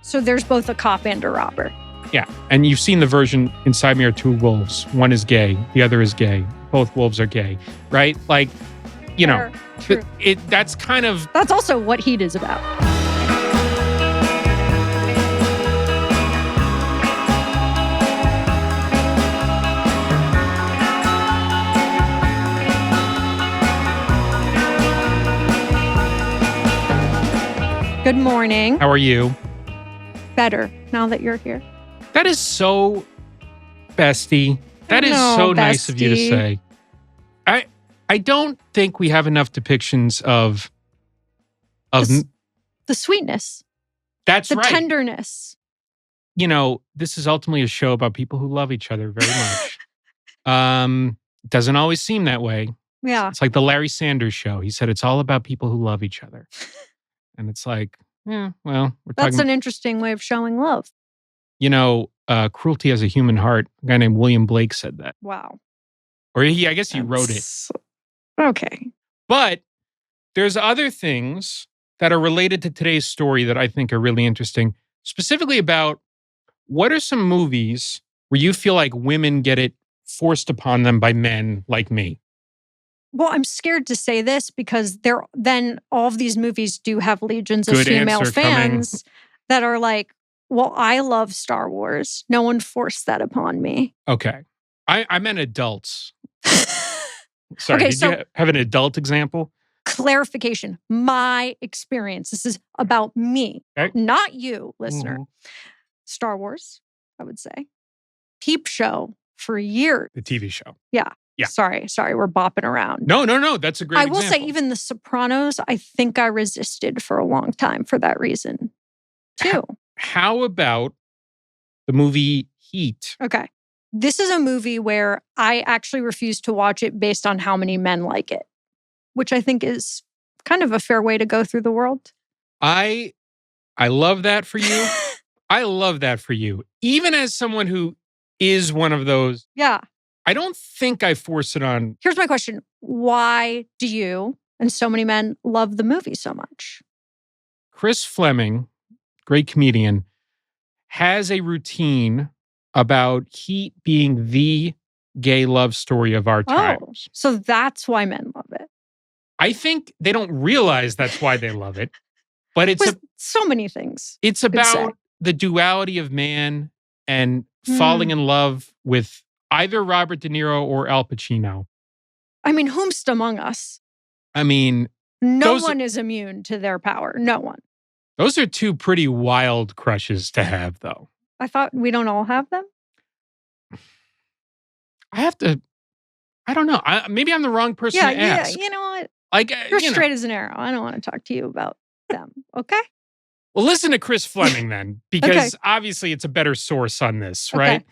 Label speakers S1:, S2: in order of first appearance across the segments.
S1: So there's both a cop and a robber.
S2: Yeah. And you've seen the version Inside Me Are Two Wolves. One is gay. The other is gay. Both wolves are gay. Right? Like, you know,
S1: True.
S2: That's kind of...
S1: That's also what Heat is about. Good morning.
S2: How are you?
S1: Better now that you're here.
S2: That is so bestie. That is so nice of you to say. I don't think we have enough depictions of
S1: the sweetness.
S2: That's right.
S1: The tenderness.
S2: You know, this is ultimately a show about people who love each other very much. Doesn't always seem that way.
S1: Yeah.
S2: It's like the Larry Sanders Show. He said it's all about people who love each other. And it's like, yeah, well,
S1: That's an interesting way of showing love.
S2: You know, Cruelty Has a Human Heart. A guy named William Blake said that.
S1: Wow.
S2: Or I guess he wrote it.
S1: Okay.
S2: But there's other things that are related to today's story that I think are really interesting. Specifically about what are some movies where you feel like women get it forced upon them by men like me?
S1: Well, I'm scared to say this because then all of these movies do have legions of female fans that are like, well, I love Star Wars. No one forced that upon me.
S2: Okay. I meant adults. Sorry,
S1: okay,
S2: did you have an adult example?
S1: Clarification. My experience. This is about me, not you, listener. Mm-hmm. Star Wars, I would say. Peep Show for years.
S2: The TV show.
S1: Yeah.
S2: Yeah.
S1: Sorry, we're bopping around.
S2: No. That's a great example.
S1: I will say even The Sopranos, I think I resisted for a long time for that reason, too.
S2: How about the movie Heat?
S1: Okay. This is a movie where I actually refuse to watch it based on how many men like it, which I think is kind of a fair way to go through the world.
S2: I love that for you. I love that for you. Even as someone who is one of those.
S1: Yeah.
S2: I don't think I force it on.
S1: Here's my question. Why do you and so many men love the movie so much?
S2: Chris Fleming, great comedian, has a routine about Heat being the gay love story of our times.
S1: So that's why men love it.
S2: I think they don't realize that's why they love it. But it's
S1: so many things.
S2: It's about the duality of man and falling in love with either Robert De Niro or Al Pacino.
S1: I mean, whomst among us?
S2: I mean...
S1: No one is immune to their power. No one.
S2: Those are two pretty wild crushes to have, though.
S1: I thought we don't all have them?
S2: I don't know. Maybe I'm the wrong person to ask.
S1: Yeah, you know what?
S2: Like,
S1: you're straight as an arrow. I don't want to talk to you about them, okay?
S2: Well, listen to Chris Fleming then, because obviously it's a better source on this, right?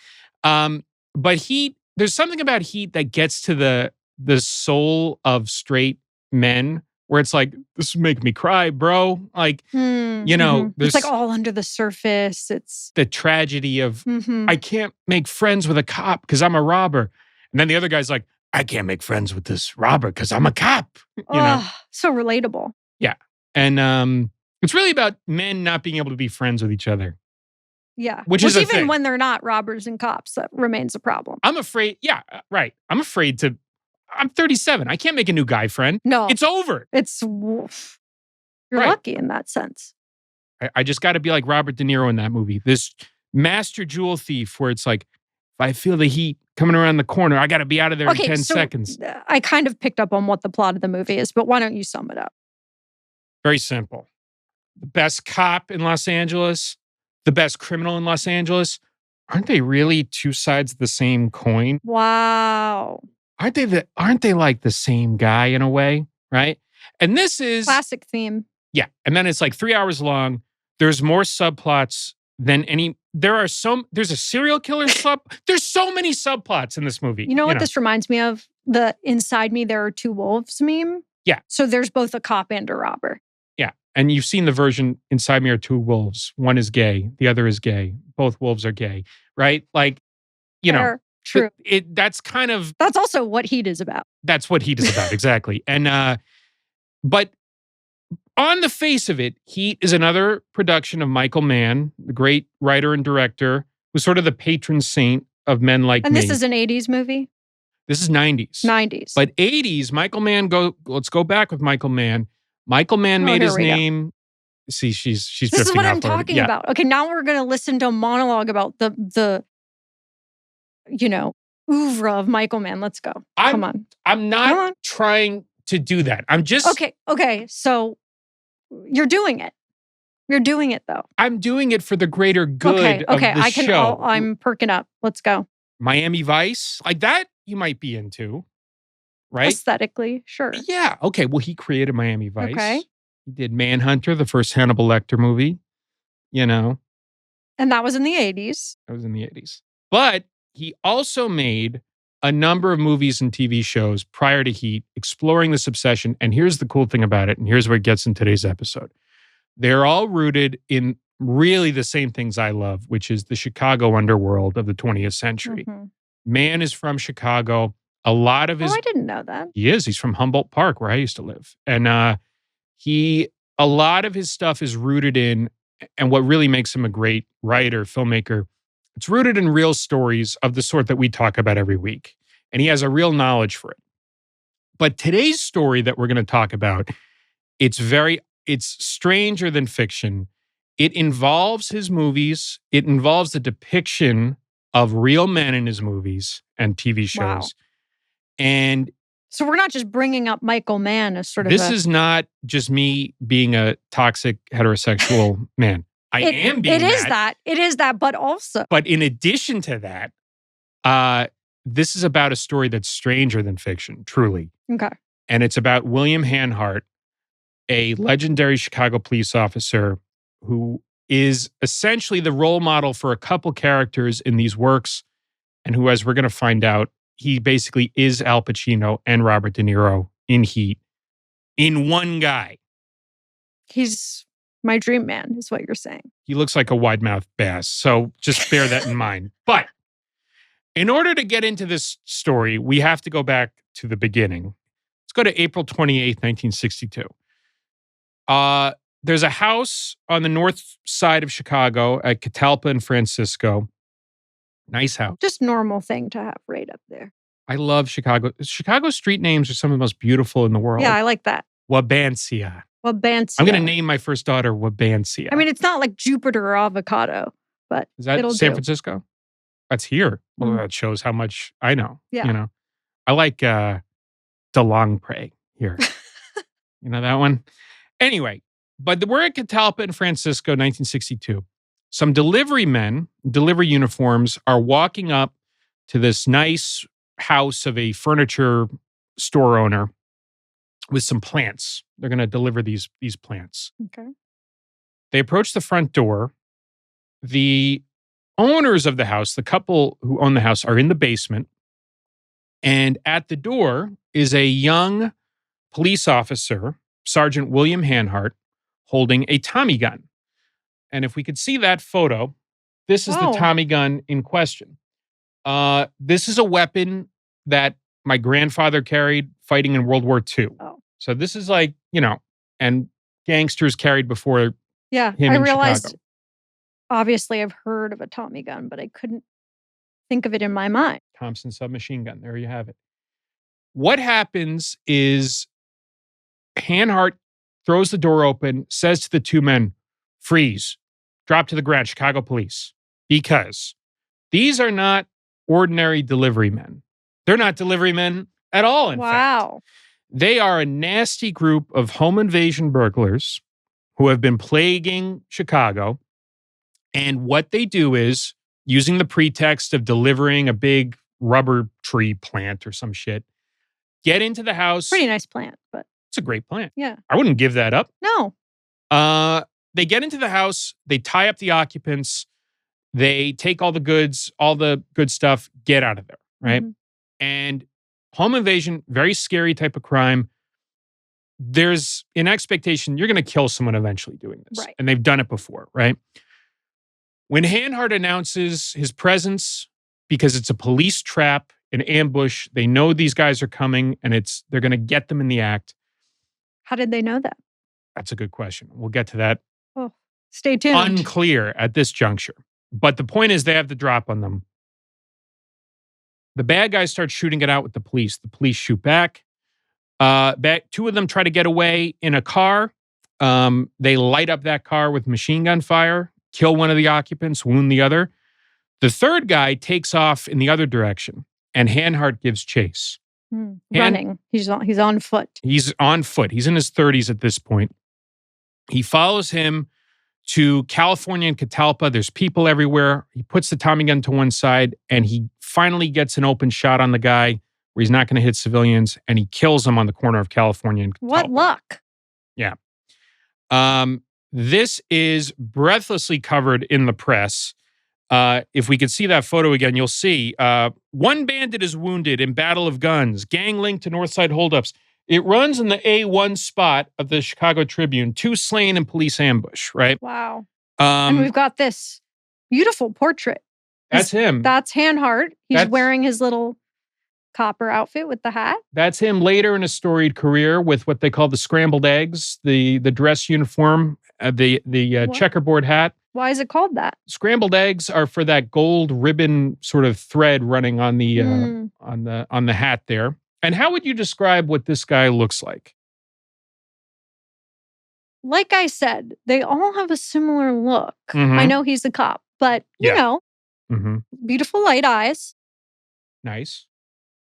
S2: Okay. But there's something about Heat that gets to the soul of straight men where it's like, this would make me cry, bro. Like, you know,
S1: it's like all under the surface. It's
S2: the tragedy of, I can't make friends with a cop because I'm a robber. And then the other guy's like, I can't make friends with this robber because I'm a cop. You know?
S1: So relatable.
S2: Yeah. And it's really about men not being able to be friends with each other.
S1: Yeah.
S2: Which is
S1: even when they're not robbers and cops, that remains a problem.
S2: I'm afraid. Yeah, right. I'm 37. I can't make a new guy friend.
S1: No.
S2: It's over.
S1: You're lucky in that sense.
S2: I just got to be like Robert De Niro in that movie. This master jewel thief where it's like, if I feel the heat coming around the corner, I got to be out of there in 10 seconds.
S1: I kind of picked up on what the plot of the movie is, but why don't you sum it up?
S2: Very simple. The best cop in Los Angeles, the best criminal in Los Angeles. Aren't they really two sides of the same coin?
S1: Wow.
S2: Aren't they like the same guy in a way, right? And this is...
S1: classic theme.
S2: Yeah. And then it's like 3 hours long. There's more subplots than any... There's a serial killer There's so many subplots in this movie.
S1: You know what this reminds me of? The Inside Me There Are Two Wolves meme?
S2: Yeah.
S1: So there's both a cop and a robber.
S2: Yeah. And you've seen the version Inside Me Are Two Wolves. One is gay. The other is gay. Both wolves are gay. Right? Like, you know...
S1: True.
S2: That's
S1: also what Heat is about.
S2: That's what Heat is about, exactly. And but on the face of it, Heat is another production of Michael Mann, the great writer and director, who's sort of the patron saint of men like me.
S1: And this is an 80s movie?
S2: This is 90s.
S1: 90s.
S2: But 80s, Michael Mann, let's go back with Michael Mann. Michael Mann made his name. See, she's
S1: This is what I'm talking about. Okay, now we're going to listen to a monologue about the oeuvre of Michael Mann. Let's go. Come on.
S2: I'm not trying to do that. I'm just...
S1: Okay. So you're doing it. You're doing it, though.
S2: I'm doing it for the greater good of the show.
S1: I'm perking up. Let's go.
S2: Miami Vice, like that you might be into, right?
S1: Aesthetically, sure.
S2: Yeah. Okay. Well, he created Miami Vice.
S1: Okay.
S2: He did Manhunter, the first Hannibal Lecter movie, And
S1: that was in the 80s.
S2: That was in the 80s. But he also made a number of movies and TV shows prior to Heat, exploring this obsession. And here's the cool thing about it, and here's where it gets in today's episode. They're all rooted in really the same things I love, which is the Chicago underworld of the 20th century.
S1: Mm-hmm.
S2: Mann is from Chicago. A lot of his...
S1: I didn't know that.
S2: He is. He's from Humboldt Park, where I used to live. And a lot of his stuff is rooted in, and what really makes him a great writer, filmmaker, it's rooted in real stories of the sort that we talk about every week. And he has a real knowledge for it. But today's story that we're going to talk about, it's stranger than fiction. It involves his movies. It involves the depiction of real men in his movies and TV shows.
S1: Wow.
S2: And
S1: so we're not just bringing up Michael Mann as sort of
S2: this is not just me being a toxic heterosexual man. It is that, but also. But in addition to that, this is about a story that's stranger than fiction, truly.
S1: Okay.
S2: And it's about William Hanhart, a legendary Chicago police officer who is essentially the role model for a couple characters in these works, and who, as we're going to find out, he basically is Al Pacino and Robert De Niro in Heat in one guy.
S1: He's my dream man, is what you're saying.
S2: He looks like a wide-mouthed bass, so just bear that in mind. But in order to get into this story, we have to go back to the beginning. Let's go to April 28th, 1962. There's a house on the north side of Chicago at Catalpa and Francisco. Nice house. Just
S1: normal thing to have right up there.
S2: I love Chicago. Chicago street names are some of the most beautiful in the world.
S1: Yeah, I like that.
S2: Wabansia.
S1: I'm
S2: going to name my first daughter Wabansia.
S1: I mean, it's not like Jupiter or avocado, but
S2: is that San Francisco? That's here. Well, that shows how much I know.
S1: Yeah.
S2: I like DeLongpre here. You know that one? Anyway, but we're at Catalpa in Francisco, 1962. Some delivery men, delivery uniforms, are walking up to this nice house of a furniture store owner with some plants. They're going to deliver these plants.
S1: Okay.
S2: They approach the front door. The owners of the house, the couple who own the house, are in the basement. And at the door is a young police officer, Sergeant William Hanhart, holding a Tommy gun. And if we could see that photo, this is the Tommy gun in question. This is a weapon that my grandfather carried fighting in World War II.
S1: Oh.
S2: So this is like, and gangsters carried before him
S1: I realized,
S2: Chicago.
S1: Obviously I've heard of a Tommy gun, but I couldn't think of it in my mind.
S2: Thompson submachine gun. There you have it. What happens is Hanhart throws the door open, says to the two men, "Freeze, drop to the ground, Chicago police." Because these are not ordinary delivery men. They're not delivery men at all, in fact. They are a nasty group of home invasion burglars who have been plaguing Chicago. And what they do is, using the pretext of delivering a big rubber tree plant or some shit, get into the house.
S1: Pretty nice plant, but
S2: it's a great plant.
S1: Yeah.
S2: I wouldn't give that up.
S1: No.
S2: They get into the house, they tie up the occupants, they take all the goods, all the good stuff, get out of there, right? Mm-hmm. And home invasion, very scary type of crime. There's an expectation you're going to kill someone eventually doing this.
S1: Right.
S2: And they've done it before, right? When Hanhart announces his presence, because it's a police trap, an ambush, they know these guys are coming and they're going to get them in the act.
S1: How did they know that?
S2: That's a good question. We'll get to that.
S1: Oh, stay tuned.
S2: Unclear at this juncture. But the point is they have the drop on them. The bad guys start shooting it out with the police. The police shoot back. Two of them try to get away in a car. They light up that car with machine gun fire, kill one of the occupants, wound the other. The third guy takes off in the other direction, and Hanhart gives chase.
S1: Running. He's on foot.
S2: He's on foot. He's in his 30s at this point. He follows him to California and Catalpa. There's people everywhere. He puts the Tommy gun to one side, and he finally gets an open shot on the guy where he's not going to hit civilians, and he kills him on the corner of California and Catalpa.
S1: What luck.
S2: Yeah. This is breathlessly covered in the press. If we could see that photo again, you'll see one bandit is wounded in battle of guns, gang linked to Northside holdups. It runs in the A1 spot of the Chicago Tribune, 2 slain in police ambush, right?
S1: Wow. And we've got this beautiful portrait.
S2: That's him.
S1: That's Hanhart. He's wearing his little copper outfit with the hat.
S2: That's him later in a storied career with what they call the scrambled eggs, the dress uniform, the checkerboard hat.
S1: Why is it called that?
S2: Scrambled eggs are for that gold ribbon sort of thread running on the on the hat there. And how would you describe what this guy looks like?
S1: Like I said, they all have a similar look. I know he's a cop, but you know, beautiful light eyes.
S2: Nice.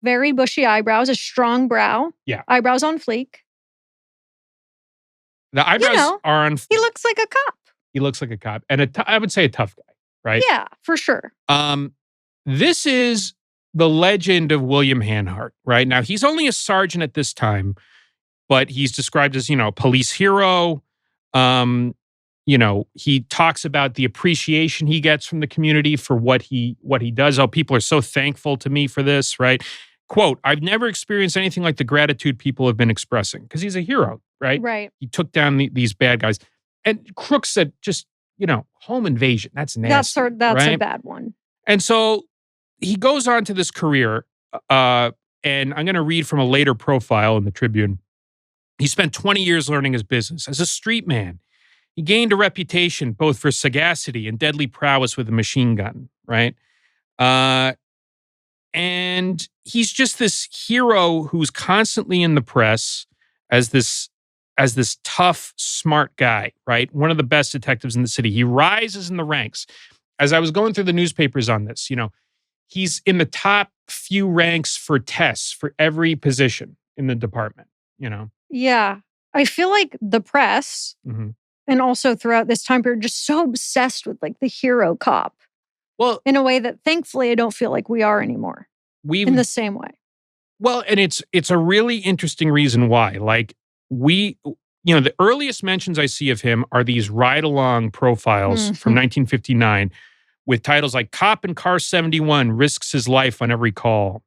S1: Very bushy eyebrows, a strong brow.
S2: Yeah.
S1: Eyebrows on fleek.
S2: The eyebrows are on.
S1: He looks like a cop.
S2: He looks like a cop. And I would say a tough guy, right?
S1: Yeah, for sure.
S2: This is the legend of William Hanhart, right? Now, he's only a sergeant at this time, but he's described as, police hero. He talks about the appreciation he gets from the community for what he does. Oh, people are so thankful to me for this, right? Quote, I've never experienced anything like the gratitude people have been expressing, because he's a hero, right?
S1: Right.
S2: He took down these bad guys. And crooks said, just, home invasion. That's nasty.
S1: That's
S2: right?
S1: a bad one.
S2: And so he goes on to this career, and I'm going to read from a later profile in the Tribune. He spent 20 years learning his business as a street man. He gained a reputation both for sagacity and deadly prowess with a machine gun, right? And he's just this hero who's constantly in the press as this tough, smart guy, right? One of the best detectives in the city. He rises in the ranks. As I was going through the newspapers on this, he's in the top few ranks for tests for every position in the department,
S1: Yeah. I feel like the press and also throughout this time period, just so obsessed with like the hero cop.
S2: Well,
S1: in a way that thankfully I don't feel like we are anymore. In the same way. Well,
S2: and it's a really interesting reason why. Like the earliest mentions I see of him are these ride-along profiles from 1959 with titles like Cop in Car 71 risks his life on every call,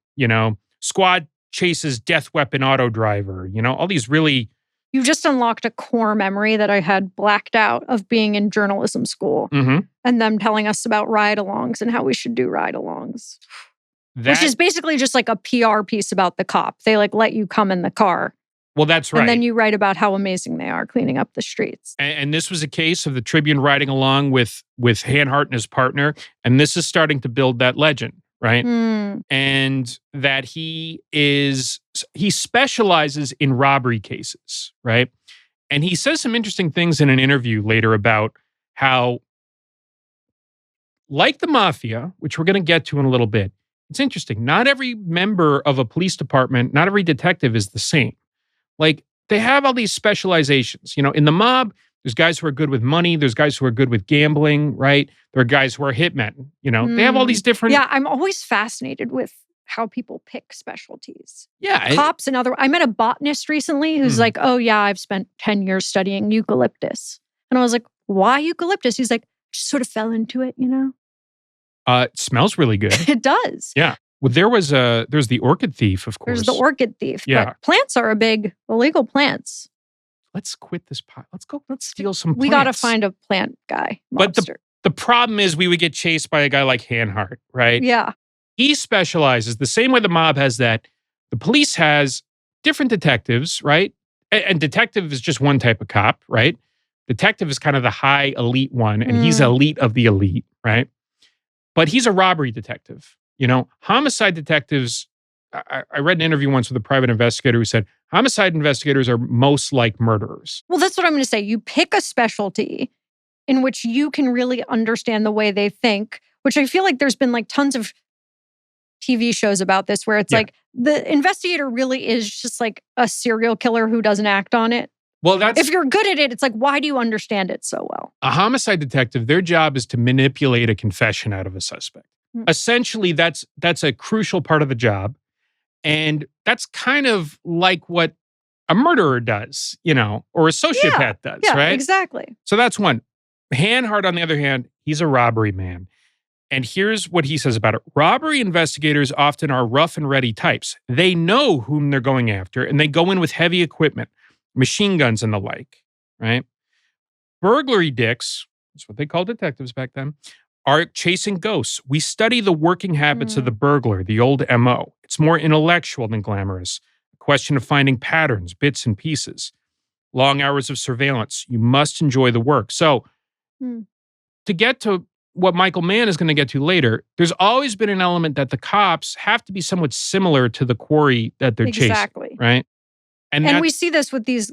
S2: Squad chases death weapon auto driver, all these really...
S1: You just unlocked a core memory that I had blacked out of being in journalism school and them telling us about ride-alongs and how we should do ride-alongs. Which is basically just like a PR piece about the cop. They let you come in the car.
S2: Well, that's right.
S1: And then you write about how amazing they are cleaning up the streets.
S2: And this was a case of the Tribune riding along with Hanhart and his partner. And this is starting to build that legend, right? And that he specializes in robbery cases, right? And he says some interesting things in an interview later about how, like the mafia, which we're going to get to in a little bit, it's interesting. Not every member of a police department, not every detective is the same. Like, they have all these specializations. In the mob, there's guys who are good with money. There's guys who are good with gambling, right? There are guys who are hitmen. They have all these different...
S1: Yeah, I'm always fascinated with how people pick specialties.
S2: Yeah.
S1: Cops and I met a botanist recently who's like, oh yeah, I've spent 10 years studying eucalyptus. And I was like, why eucalyptus? He's like, just sort of fell into it,
S2: It smells really good.
S1: It does.
S2: Yeah. Well, there's the orchid thief, of course.
S1: There's the orchid thief.
S2: Yeah.
S1: But plants are illegal plants.
S2: Let's quit this pot. Let's steal some plants.
S1: We got to find a plant guy. Monster.
S2: But the problem is we would get chased by a guy like Hanhart, right?
S1: Yeah.
S2: He specializes the same way the mob has that. The police has different detectives, right? and detective is just one type of cop, right? Detective is kind of the high elite one, and he's elite of the elite, right? But he's a robbery detective. Homicide detectives, I read an interview once with a private investigator who said, homicide investigators are most like murderers.
S1: Well, that's what I'm going to say. You pick a specialty in which you can really understand the way they think, which I feel like there's been like tons of TV shows about this where it's like the investigator really is just like a serial killer who doesn't act on it.
S2: Well,
S1: if you're good at it, it's like, why do you understand it so well?
S2: A homicide detective, their job is to manipulate a confession out of a suspect. Essentially, that's a crucial part of the job. And that's kind of like what a murderer does, or a sociopath does, right?
S1: Exactly.
S2: So that's one. Hanhart, on the other hand, he's a robbery man. And here's what he says about it. Robbery investigators often are rough and ready types. They know whom they're going after, and they go in with heavy equipment, machine guns and the like, right? Burglary dicks, that's what they called detectives back then, are chasing ghosts. We study the working habits of the burglar, the old MO. It's more intellectual than glamorous. A question of finding patterns, bits and pieces. Long hours of surveillance. You must enjoy the work. So, to get to what Michael Mann is going to get to later, there's always been an element that the cops have to be somewhat similar to the quarry that they're chasing, right?
S1: And we see this with these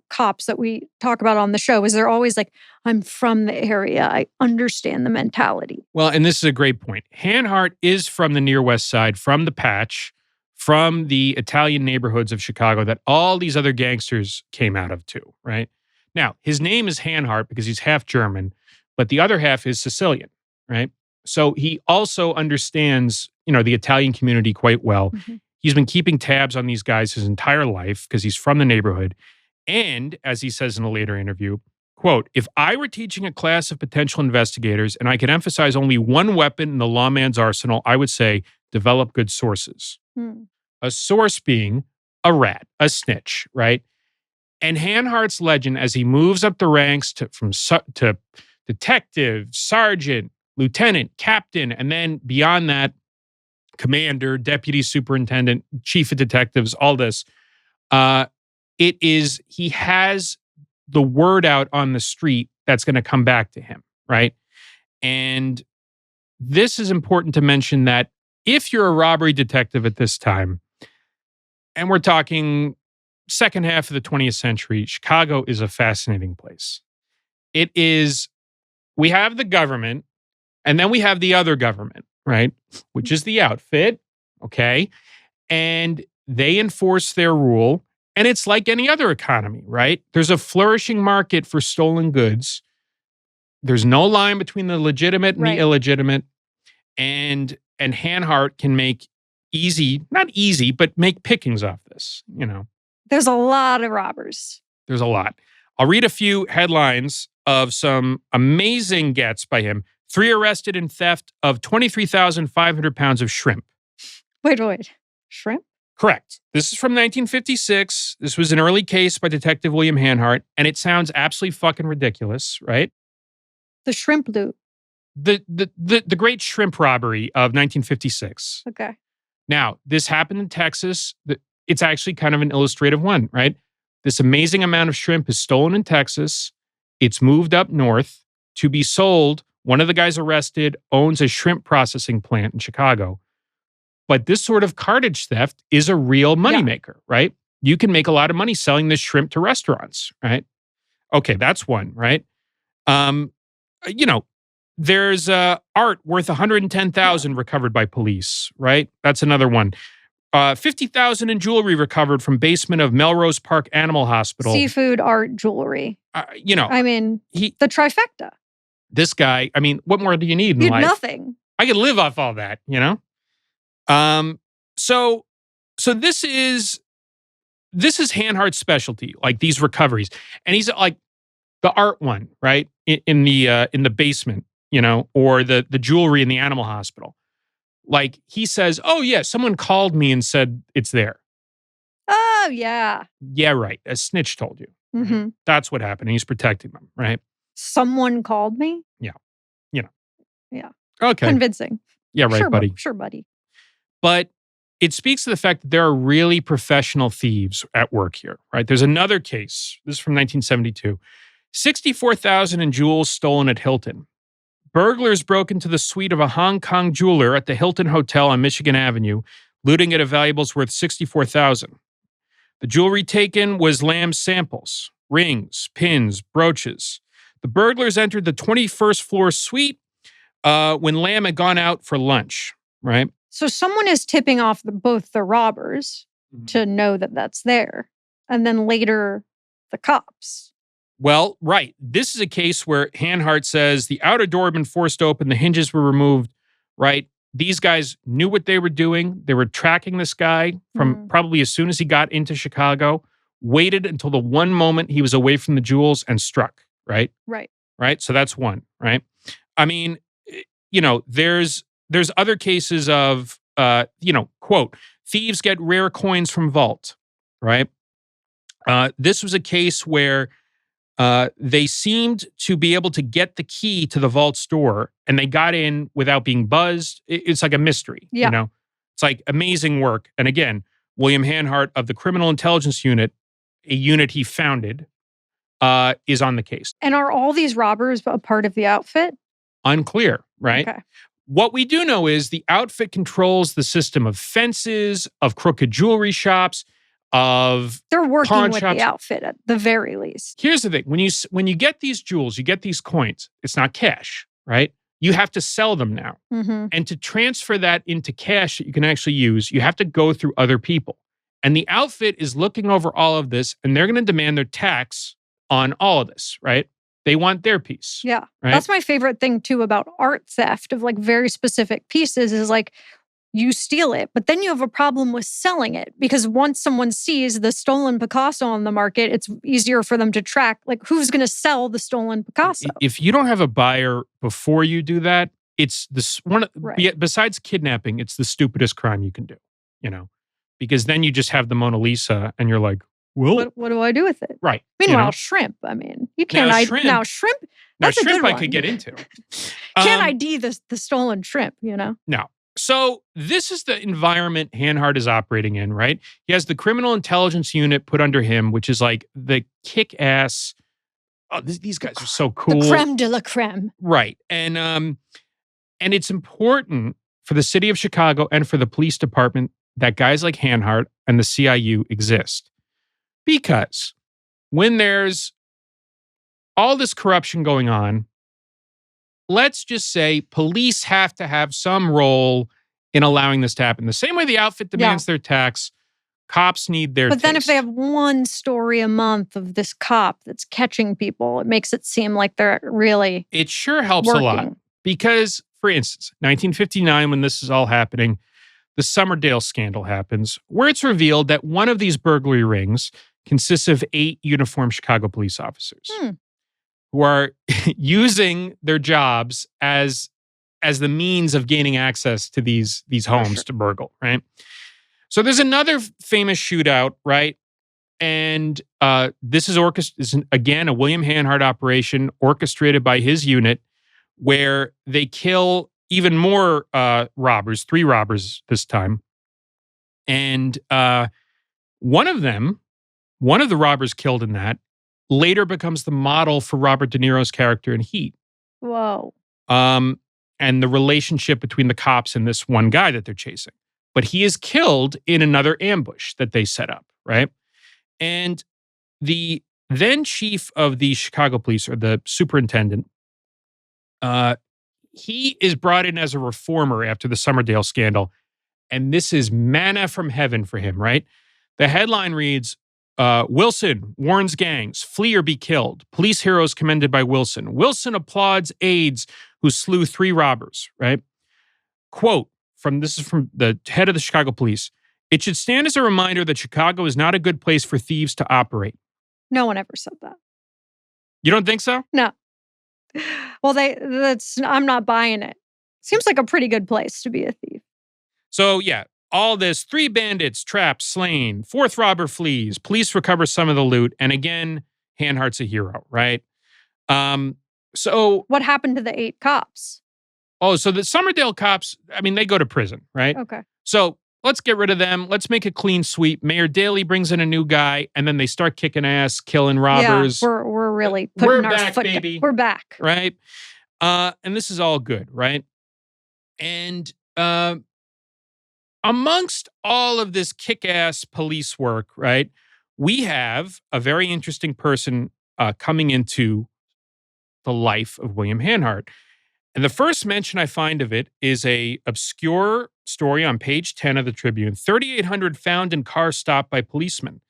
S1: cops that we talk about on the show, is they're always like, I'm from the area. I understand the mentality.
S2: Well, and this is a great point. Hanhart is from the near West Side, from the Patch, from the Italian neighborhoods of Chicago that all these other gangsters came out of too, right? Now, his name is Hanhart because he's half German, but the other half is Sicilian, right? So he also understands, the Italian community quite well. He's been keeping tabs on these guys his entire life because he's from the neighborhood. And as he says in a later interview, quote, if I were teaching a class of potential investigators and I could emphasize only one weapon in the lawman's arsenal, I would say develop good sources. A source being a rat, a snitch, right? And Hanhart's legend as he moves up the ranks to detective, sergeant, lieutenant, captain, and then beyond that, commander, deputy superintendent, chief of detectives, all this. He has the word out on the street that's going to come back to him, right? And this is important to mention that if you're a robbery detective at this time, and we're talking second half of the 20th century, Chicago is a fascinating place. It is, we have the government, and then we have the other government, right? Which is the outfit, okay? And they enforce their rule. And it's like any other economy, right? There's a flourishing market for stolen goods. There's no line between the legitimate and the illegitimate. And Hanhart can make not easy, but make pickings off this,
S1: There's a lot of robbers.
S2: There's a lot. I'll read a few headlines of some amazing gets by him. 3 arrested in theft of 23,500 pounds of shrimp.
S1: Wait. Shrimp?
S2: Correct. This is from 1956. This was an early case by Detective William Hanhart, and it sounds absolutely fucking ridiculous, right?
S1: The shrimp loot.
S2: The great shrimp robbery of 1956.
S1: Okay.
S2: Now, this happened in Texas. It's actually kind of an illustrative one, right? This amazing amount of shrimp is stolen in Texas. It's moved up north to be sold. One of the guys arrested owns a shrimp processing plant in Chicago. But this sort of cartage theft is a real moneymaker, right? You can make a lot of money selling this shrimp to restaurants, right? Okay, that's one, right? There's art worth $110,000 recovered by police, right? That's another one. $50,000 in jewelry recovered from basement of Melrose Park Animal Hospital.
S1: Seafood, art, jewelry. The trifecta.
S2: This guy, what more do you need in life?
S1: Nothing.
S2: I could live off all that, So this is Hanhart's specialty, like these recoveries. And he's like the art one, right? In the basement, or the jewelry in the animal hospital. Like he says, oh yeah, someone called me and said it's there.
S1: Oh yeah.
S2: Yeah, right. A snitch told you.
S1: Mm-hmm.
S2: That's what happened. He's protecting them, right?
S1: Someone called me?
S2: Yeah.
S1: Yeah.
S2: Okay.
S1: Convincing.
S2: Yeah, right,
S1: sure,
S2: buddy.
S1: Sure, buddy.
S2: But it speaks to the fact that there are really professional thieves at work here, right? There's another case. This is from 1972. 64,000 in jewels stolen at Hilton. Burglars broke into the suite of a Hong Kong jeweler at the Hilton Hotel on Michigan Avenue, looting at a valuables worth 64,000. The jewelry taken was Lamb samples, rings, pins, brooches. The burglars entered the 21st floor suite when Lamb had gone out for lunch, right?
S1: So someone is tipping off both the robbers to know that that's there, and then later the cops.
S2: Well, right. This is a case where Hanhart says the outer door had been forced open, the hinges were removed, right? These guys knew what they were doing. They were tracking this guy from probably as soon as he got into Chicago, waited until the one moment he was away from the jewels and struck, right?
S1: Right.
S2: Right? So that's one, right? I mean, you know, there's other cases of, quote, thieves get rare coins from vault, right? This was a case where they seemed to be able to get the key to the vault store and they got in without being buzzed. It's like a mystery, you know? It's like amazing work. And again, William Hanhart of the Criminal Intelligence Unit, a unit he founded, is on the case.
S1: And are all these robbers a part of the outfit?
S2: Unclear, right?
S1: Okay.
S2: What we do know is the outfit controls the system of fences, of crooked jewelry shops, of
S1: they're working
S2: pawn
S1: with
S2: shops.
S1: The outfit at the very least.
S2: Here's the thing. When you get these jewels, you get these coins, it's not cash, right? You have to sell them now. And to transfer that into cash that you can actually use, you have to go through other people. And the outfit is looking over all of this, and they're going to demand their tax on all of this, right? They want their piece.
S1: Yeah.
S2: Right?
S1: That's my favorite thing too about art theft of like very specific pieces is like you steal it, but then you have a problem with selling it because once someone sees the stolen Picasso on the market, it's easier for them to track like who's going to sell the stolen Picasso.
S2: If you don't have a buyer before you do that, it's this one.
S1: Right.
S2: Besides kidnapping, it's the stupidest crime you can do. You know, because then you just have the Mona Lisa, and you're like, well,
S1: what do I do with it?
S2: Right.
S1: Meanwhile, shrimp. I mean, you can't
S2: shrimp.
S1: Shrimp. That's a good one.
S2: I could get into.
S1: Can't ID the stolen shrimp. You know.
S2: No. So this is the environment Hanhart is operating in, right? He has the Criminal Intelligence Unit put under him, which is like the kick-ass. Oh, these guys are so cool.
S1: The creme de la creme.
S2: Right. And it's important for the city of Chicago and for the police department that guys like Hanhart and the CIU exist. Because when there's all this corruption going on, let's just say police have to have some role in allowing this to happen. The same way the outfit demands their tax, cops need their
S1: But then if
S2: taste.
S1: they have one story a month of this cop that's catching people, it makes it seem like they're really
S2: It sure helps
S1: working.
S2: a lot. Because, for instance, 1959, when this is all happening, the Summerdale scandal happens, where it's revealed that one of these burglary rings consists of 8 uniformed Chicago police officers who are using their jobs as the means of gaining access to these homes to burgle, right? So there's another famous shootout, right? And this is again a William Hanhart operation orchestrated by his unit, where they kill even more robbers, 3 robbers this time. And one of the robbers killed in that later becomes the model for Robert De Niro's character in Heat.
S1: Whoa.
S2: And the relationship between the cops and this one guy that they're chasing. But he is killed in another ambush that they set up, right? And the then chief of the Chicago police, or the superintendent, he is brought in as a reformer after the Summerdale scandal. And this is manna from heaven for him, right? The headline reads, Wilson warns gangs, flee or be killed. Police heroes commended by Wilson. Wilson applauds aides who slew 3 robbers, right? Quote, this is from the head of the Chicago police. It should stand as a reminder that Chicago is not a good place for thieves to operate.
S1: No one ever said that.
S2: You don't think so?
S1: No. Well, I'm not buying it. Seems like a pretty good place to be a thief.
S2: So yeah, all this, 3 bandits trapped, slain, 4th robber flees, police recover some of the loot, and again, Hanhart's a hero, right? So
S1: what happened to the 8 cops?
S2: Oh, so the Summerdale cops, I mean, they go to prison, right?
S1: Okay.
S2: So let's get rid of them. Let's make a clean sweep. Mayor Daley brings in a new guy, and then they start kicking ass, killing robbers.
S1: Yeah, we're really putting our
S2: back,
S1: foot
S2: baby.
S1: down. We're back.
S2: Right? And this is all good, right? And amongst all of this kick-ass police work, right, we have a very interesting person coming into the life of William Hanhart. And the first mention I find of it is a obscure story on page 10 of the Tribune. 3,800 found in car stopped by policemen.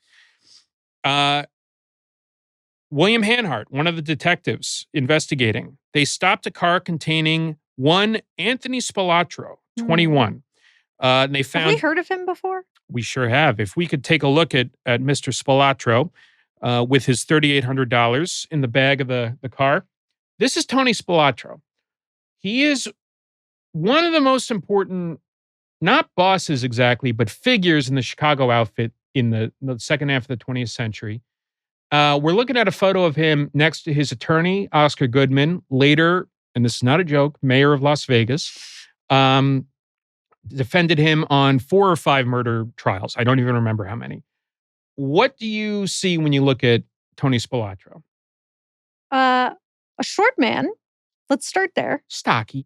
S2: William Hanhart, one of the detectives investigating, they stopped a car containing one Anthony Spelatro, 21. And they found.
S1: Have we heard of him before?
S2: We sure have. If we could take a look at Mr. Spelatro with his $3,800 in the bag of the car. This is Tony Spelatro. He is one of the most important, not bosses exactly, but figures in the Chicago outfit in the second half of the 20th century. We're looking at a photo of him next to his attorney, Oscar Goodman, later, and this is not a joke, mayor of Las Vegas, defended him on 4 or 5 murder trials. I don't even remember how many. What do you see when you look at Tony Spelatro?
S1: A short man. Let's start there.
S2: Stocky.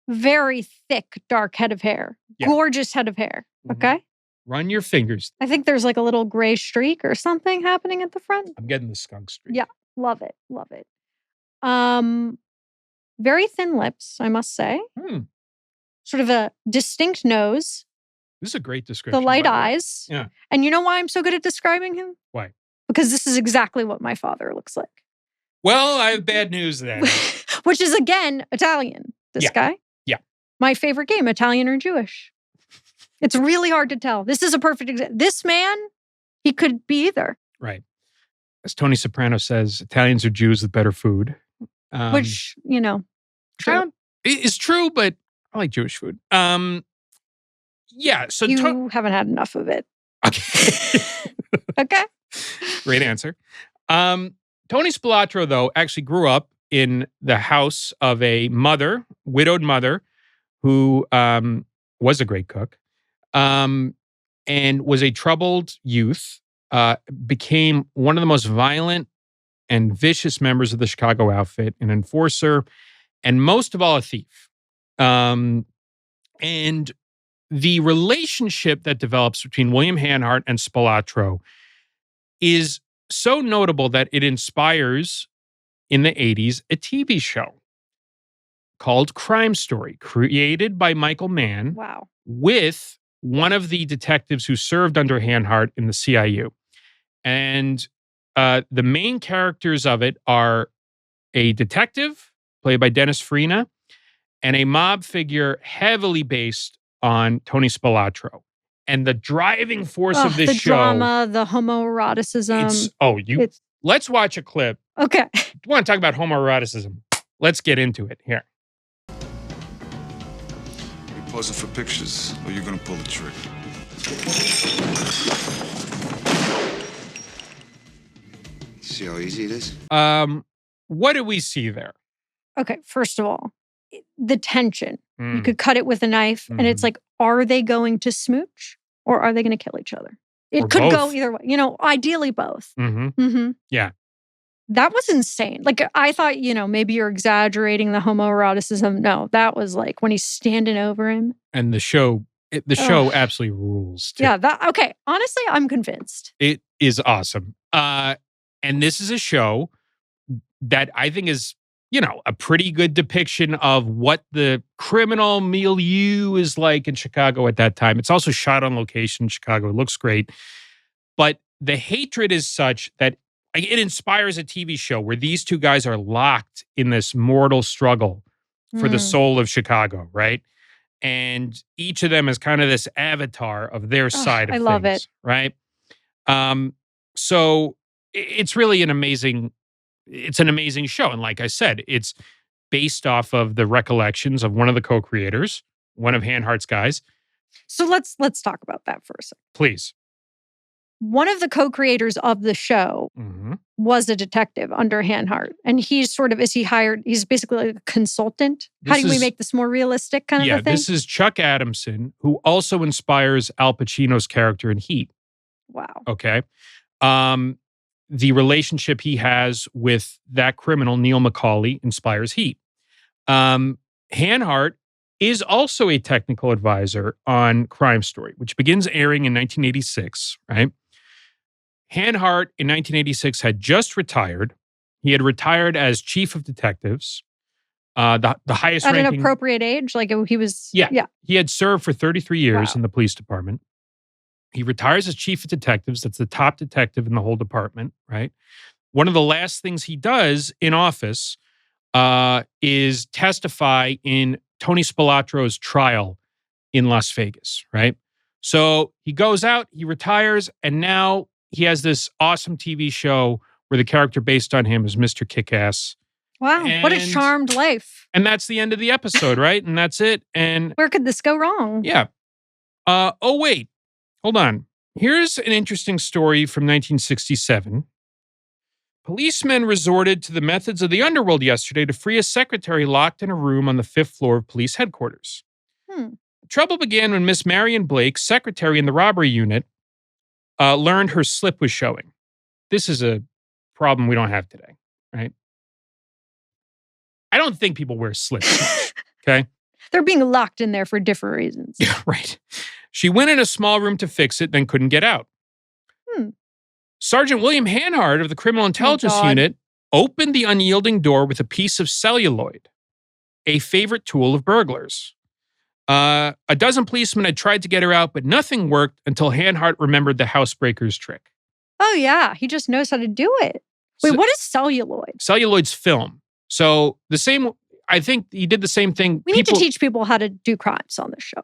S1: Very thick, dark head of hair. Yeah. Gorgeous head of hair. Okay?
S2: Run your fingers.
S1: I think there's like a little gray streak or something happening at the front.
S2: I'm getting the skunk streak.
S1: Yeah. Love it. Very thin lips, I must say. Sort of a distinct nose.
S2: This is a great description.
S1: The light eyes.
S2: Yeah.
S1: And you know why I'm so good at describing him?
S2: Why?
S1: Because this is exactly what my father looks like.
S2: Well, I have bad news then.
S1: Which is, again, Italian. This guy.
S2: Yeah.
S1: My favorite game, Italian or Jewish. It's really hard to tell. This is a perfect example. This man, he could be either.
S2: Right. As Tony Soprano says, Italians are Jews with better food.
S1: Which, true.
S2: Is true, but I like Jewish food. Yeah. So
S1: you haven't had enough of it.
S2: Okay.
S1: Okay.
S2: Great answer. Tony Spelatro, though, actually grew up in the house of a widowed mother, who was a great cook, and was a troubled youth, became one of the most violent and vicious members of the Chicago outfit, an enforcer, and most of all, a thief. And the relationship that develops between William Hanhart and Spelatro is so notable that it inspires, in the 80s, a TV show called Crime Story, created by Michael Mann.
S1: Wow. With
S2: one of the detectives who served under Hanhart in the CIU. And the main characters of it are a detective, played by Dennis Farina, and a mob figure heavily based on Tony Spelatro. And the driving force of this show...
S1: The drama, the homoeroticism.
S2: Let's watch a clip.
S1: Okay.
S2: You want to talk about homoeroticism? Let's get into it here.
S3: You posing for pictures, or you gonna pull the trigger? See how easy it is?
S2: What do we see there?
S1: Okay, first of all, the tension. You could cut it with a knife, and it's like, are they going to smooch, or are they going to kill each other? It could go either way. Ideally both.
S2: Yeah.
S1: That was insane. Like, I thought, maybe you're exaggerating the homoeroticism. No, that was like when he's standing over him.
S2: And the show absolutely rules, too.
S1: Yeah, okay. Honestly, I'm convinced.
S2: It is awesome. And this is a show that I think is, a pretty good depiction of what the criminal milieu is like in Chicago at that time. It's also shot on location in Chicago. It looks great. But the hatred is such that it inspires a TV show where these two guys are locked in this mortal struggle for the soul of Chicago, right? And each of them is kind of this avatar of their side of things. I love it. Right? So it's really an amazing show. And like I said, it's based off of the recollections of one of the co-creators, one of Hanhart's guys.
S1: So let's talk about that for a second.
S2: Please.
S1: one of the co-creators of the show was a detective under Hanhart. And he's is he hired? He's basically like a consultant. How do we make this more realistic kind of a thing?
S2: Yeah, this is Chuck Adamson, who also inspires Al Pacino's character in Heat.
S1: Wow.
S2: Okay. The relationship he has with that criminal, Neil McCauley, inspires Heat. Hanhart is also a technical advisor on Crime Story, which begins airing in 1986, right? Hanhart in 1986 had just retired. He had retired as chief of detectives, the highest ranking.
S1: At an appropriate age? Like he was...
S2: Yeah. He had served for 33 years in the police department. He retires as chief of detectives. That's the top detective in the whole department, right? One of the last things he does in office is testify in Tony Spelatro's trial in Las Vegas, right? So he goes out, he retires, and now he has this awesome TV show where the character based on him is Mr. Kick-Ass.
S1: Wow, what a charmed life.
S2: And that's the end of the episode, right? And that's it. And
S1: where could this go wrong?
S2: Yeah. Oh, wait. Hold on. Here's an interesting story from 1967. Policemen resorted to the methods of the underworld yesterday to free a secretary locked in a room on the 5th floor of police headquarters. Trouble began when Miss Marion Blake, secretary in the robbery unit, learned her slip was showing. This is a problem we don't have today, right? I don't think people wear slips, okay?
S1: They're being locked in there for different reasons.
S2: Yeah, right. She went in a small room to fix it, then couldn't get out. Sergeant William Hanhart of the Criminal Intelligence Unit opened the unyielding door with a piece of celluloid, a favorite tool of burglars. A dozen policemen had tried to get her out, but nothing worked until Hanhart remembered the housebreaker's trick.
S1: Oh, yeah. He just knows how to do it. Wait, what is celluloid?
S2: Celluloid's film. So I think he did the same thing.
S1: We need to teach people how to do crimes on this show.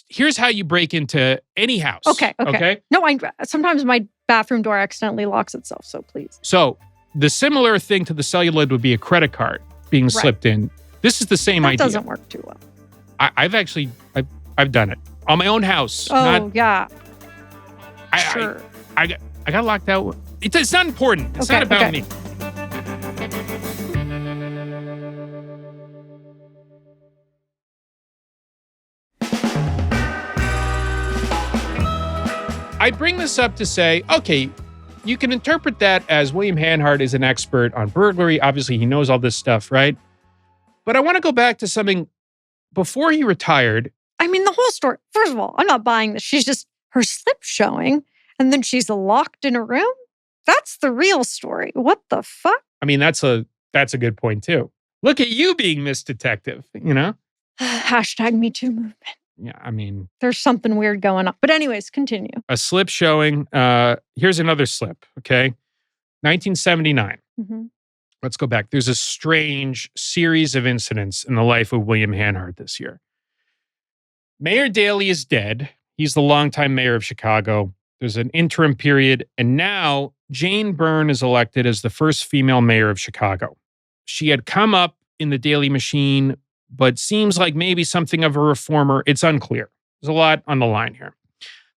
S2: Here's how you break into any house.
S1: Okay. No, sometimes my bathroom door accidentally locks itself, so please.
S2: So the similar thing to the celluloid would be a credit card being slipped in. This is the same idea.
S1: That doesn't work too well.
S2: I've done it on my own house.
S1: Yeah.
S2: Sure. I got locked out. It's not important. It's not about me. I bring this up to say, okay, you can interpret that as William Hanhart is an expert on burglary. Obviously, he knows all this stuff, right? But I want to go back to something before he retired.
S1: I mean, the whole story. First of all, I'm not buying this. She's just her slip showing, and then she's locked in a room. That's the real story. What the fuck?
S2: I mean, that's a good point too. Look at you being Miss Detective, you know?
S1: Hashtag Me Too movement.
S2: Yeah, I mean...
S1: There's something weird going on. But anyways, continue.
S2: A slip showing. Here's another slip, okay? 1979. Let's go back. There's a strange series of incidents in the life of William Hanhart this year. Mayor Daley is dead. He's the longtime mayor of Chicago. There's an interim period. And now Jane Byrne is elected as the first female mayor of Chicago. She had come up in the Daley machine, but seems like maybe something of a reformer. It's unclear. There's a lot on the line here.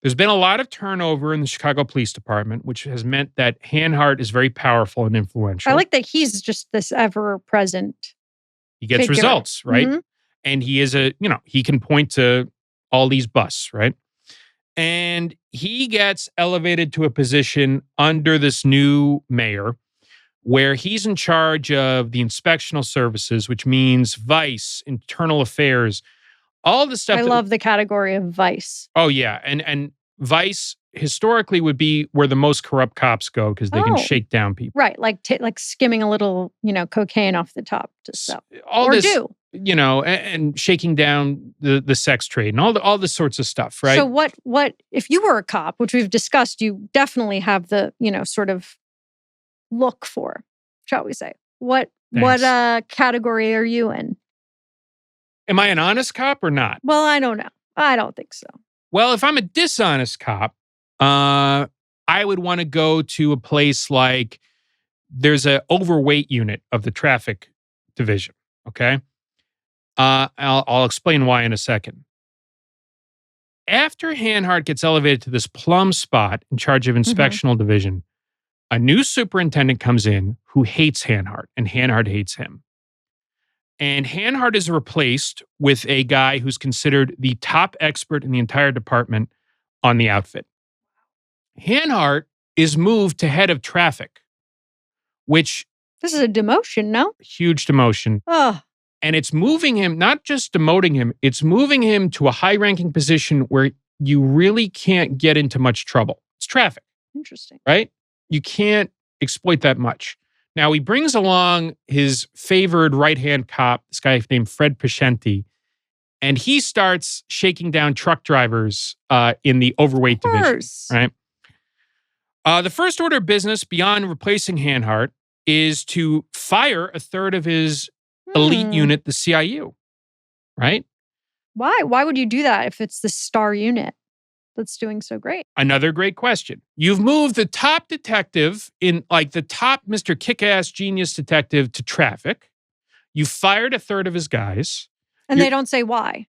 S2: There's been a lot of turnover in the Chicago Police Department, which has meant that Hanhart is very powerful and influential.
S1: I like that he's just this ever-present
S2: He gets
S1: figure.
S2: Results, right? And he is he can point to all these busts, right? And he gets elevated to a position under this new mayor where he's in charge of the inspectional services, which means vice, internal affairs, all the stuff.
S1: I love the category of vice.
S2: Oh, yeah. And vice historically would be where the most corrupt cops go because they can shake down people.
S1: Right. Like skimming a little, cocaine off the top to sell.
S2: And shaking down the sex trade and all this sorts of stuff, right?
S1: So what if you were a cop, which we've discussed, you definitely have the, sort of look for, shall we say. What category are you in?
S2: Am I an honest cop or not?
S1: Well, I don't know. I don't think so.
S2: Well, if I'm a dishonest cop, I would want to go to a place like there's an overweight unit of the traffic division, okay? I'll explain why in a second. After Hanhart gets elevated to this plum spot in charge of inspectional division, a new superintendent comes in who hates Hanhart, and Hanhart hates him. And Hanhart is replaced with a guy who's considered the top expert in the entire department on the outfit. Hanhart is moved to head of traffic, which...
S1: This is a demotion, no?
S2: Huge demotion.
S1: Oh.
S2: And it's moving him, not just demoting him, it's moving him to a high-ranking position where you really can't get into much trouble. It's traffic.
S1: Interesting.
S2: Right? You can't exploit that much. Now, he brings along his favored right-hand cop, this guy named Fred Pescenti, and he starts shaking down truck drivers in the overweight division. Right? The first order of business beyond replacing Hanhart is to fire a third of his elite unit, the CIU. Right?
S1: Why? Why would you do that if it's the star unit that's doing so great?
S2: Another great question. You've moved the top detective in, like the top Mr. Kick-Ass Genius detective to traffic. You fired a third of his guys.
S1: And they don't say why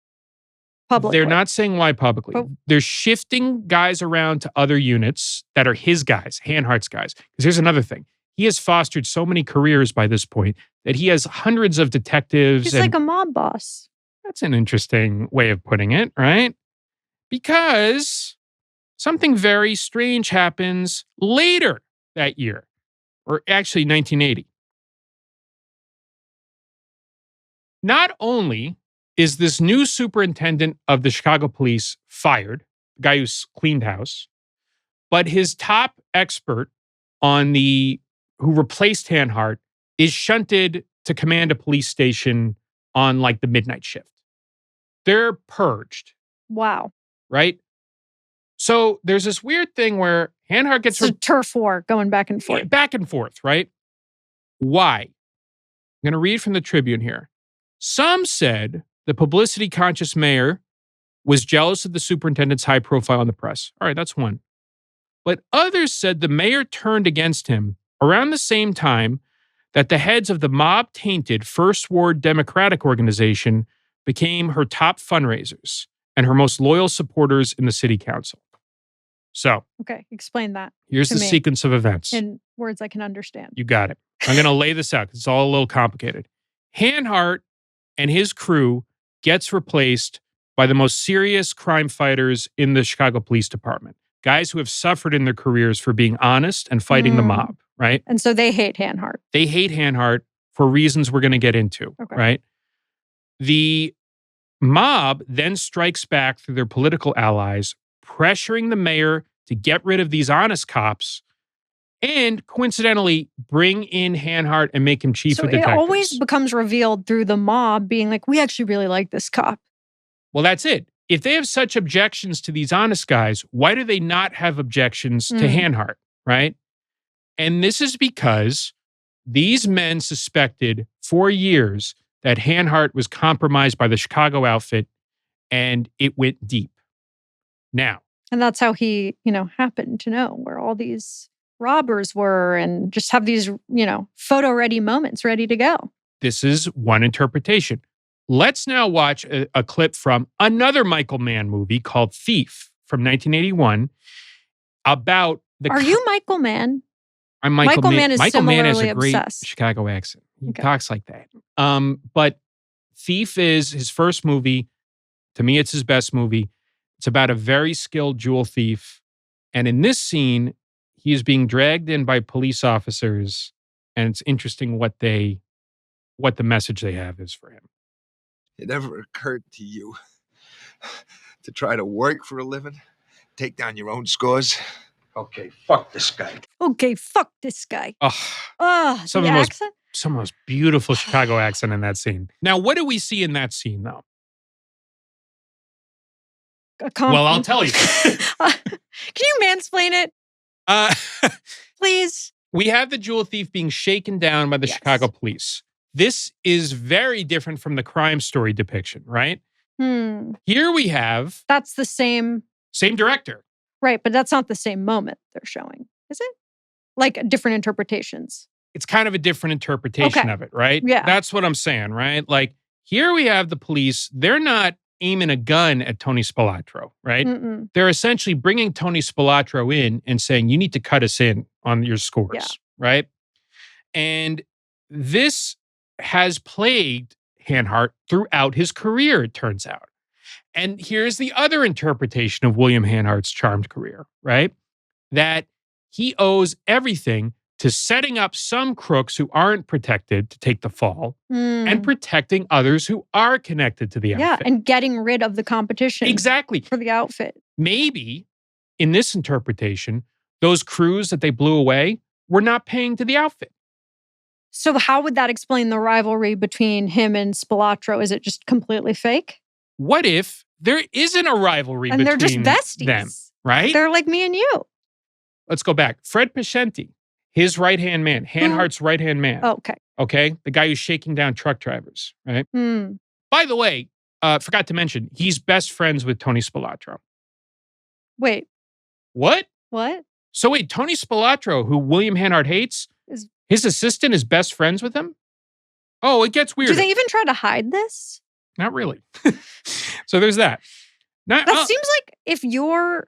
S1: publicly.
S2: They're not saying why publicly. But they're shifting guys around to other units that are his guys, Hanhart's guys. Because here's another thing. He has fostered so many careers by this point that he has hundreds of detectives.
S1: He's like a mob boss.
S2: That's an interesting way of putting it, right? Because something very strange happens later that year, or actually 1980. Not only is this new superintendent of the Chicago police fired, the guy who's cleaned house, but his top expert who replaced Hanhart is shunted to command a police station on like the midnight shift. They're purged.
S1: Wow.
S2: Right? So there's this weird thing where Hanhart gets...
S1: It's a turf war going back and forth.
S2: Yeah, back and forth, right? Why? I'm going to read from the Tribune here. Some said the publicity-conscious mayor was jealous of the superintendent's high profile in the press. All right, that's one. But others said the mayor turned against him around the same time that the heads of the mob-tainted First Ward Democratic Organization became her top fundraisers and her most loyal supporters in the city council. So.
S1: Okay, explain that.
S2: Here's the sequence of events.
S1: In words I can understand.
S2: You got it. I'm going to lay this out because it's all a little complicated. Hanhart and his crew gets replaced by the most serious crime fighters in the Chicago Police Department. Guys who have suffered in their careers for being honest and fighting the mob, right?
S1: And so they hate Hanhart.
S2: They hate Hanhart for reasons we're going to get into, right? The mob then strikes back through their political allies, pressuring the mayor to get rid of these honest cops and, coincidentally, bring in Hanhart and make him chief of detectives.
S1: So it always becomes revealed through the mob being like, we actually really like this cop.
S2: Well, that's it. If they have such objections to these honest guys, why do they not have objections to Hanhart, right? And this is because these men suspected for years that Hanhart was compromised by the Chicago outfit, and it went deep. Now.
S1: And that's how he, happened to know where all these robbers were and just have these, photo-ready moments ready to go.
S2: This is one interpretation. Let's now watch a clip from another Michael Mann movie called Thief from 1981 about the...
S1: Are you Michael Mann?
S2: I'm Michael Mann.
S1: Is
S2: Michael Mann has a great
S1: obsessed.
S2: Chicago accent. He talks like that. But Thief is his first movie. To me, it's his best movie. It's about a very skilled jewel thief. And in this scene, he is being dragged in by police officers. And it's interesting what the message they have is for him.
S4: It ever occurred to you to try to work for a living? Take down your own scores? Okay, fuck this guy.
S1: Okay, fuck this guy.
S2: Some of the most beautiful Chicago accent in that scene. Now, what do we see in that scene, though? Well, I'll tell you.
S1: Can you mansplain it? Please.
S2: We have the jewel thief being shaken down by the Chicago police. This is very different from the Crime Story depiction, right? Here we have...
S1: That's the same...
S2: Same director.
S1: Right, but that's not the same moment they're showing, is it? Like different interpretations.
S2: It's kind of a different interpretation of it, right?
S1: Yeah.
S2: That's what I'm saying, right? Like, here we have the police. They're not aiming a gun at Tony Spelatro, right?
S1: Mm-mm.
S2: They're essentially bringing Tony Spelatro in and saying, you need to cut us in on your scores, right? And this has plagued Hanhart throughout his career, it turns out. And here's the other interpretation of William Hanhart's charmed career, right? That he owes everything to setting up some crooks who aren't protected to take the fall and protecting others who are connected to the outfit.
S1: Yeah, and getting rid of the competition.
S2: Exactly.
S1: For the outfit.
S2: Maybe, in this interpretation, those crews that they blew away were not paying to the outfit.
S1: So how would that explain the rivalry between him and Spelatro? Is it just completely fake?
S2: What if there isn't a rivalry
S1: and
S2: between
S1: they're just besties,
S2: them, right?
S1: They're like me and you.
S2: Let's go back. Fred Pascenti, his right-hand man, Hanhart's right-hand man.
S1: Oh, okay.
S2: Okay? The guy who's shaking down truck drivers, right? By the way, forgot to mention, he's best friends with Tony Spelatro.
S1: Wait.
S2: What?
S1: What?
S2: So wait, Tony Spelatro, who William Hanhart hates, his assistant is best friends with him? Oh, it gets weird.
S1: Do they even try to hide this?
S2: Not really. So there's that.
S1: That seems like if you're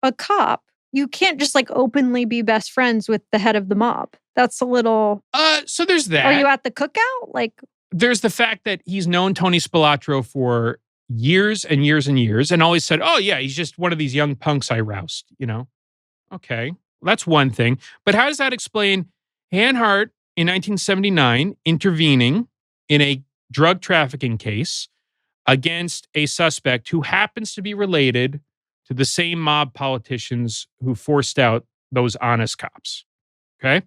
S1: a cop, you can't just like openly be best friends with the head of the mob. That's a little...
S2: So there's that.
S1: Are you at the cookout? Like,
S2: there's the fact that he's known Tony Spelatro for years and years and years and always said, oh yeah, he's just one of these young punks I roust, you know? Okay, that's one thing. But how does that explain Hanhart in 1979 intervening in a drug trafficking case against a suspect who happens to be related to the same mob politicians who forced out those honest cops? Okay?